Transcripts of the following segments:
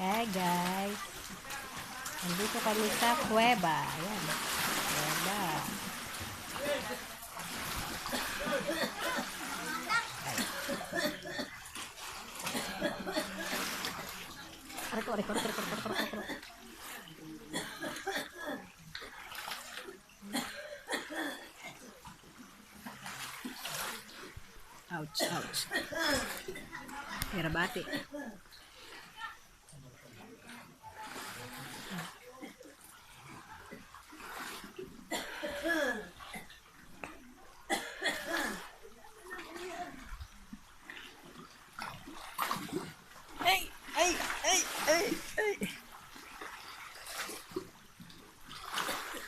Hey guys, nandito kami sa kuweba. Ayan, kuweba. Rekor. Ouch. Hirabati. Ay.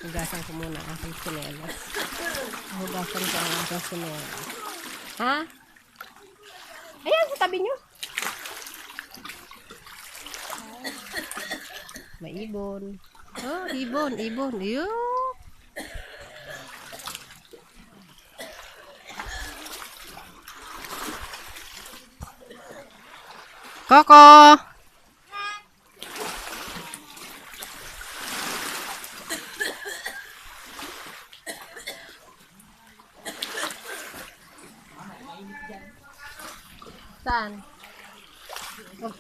Hugasan ko muna ang aking sinelas. Hugasan ko ang aking sinelas. Ha? Ayan, sa tabi nyo. May ibon. Oh, ibon. Yun. Koko! Saan? Oh,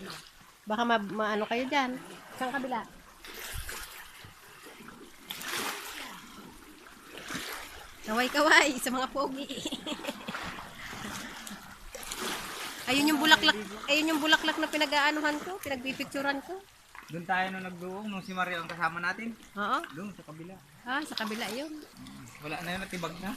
baka maano kayo dyan. Saan kabila? Kaway sa mga pogi. Ayun yung bulaklak na pinag-aanuhan ko, pinagpipicturan ko. Doon tayo nung nagduong, nung si Mario ang kasama natin. Oo. Doon sa kabila. Ah, sa kabila yun. Wala na yun, natibag na.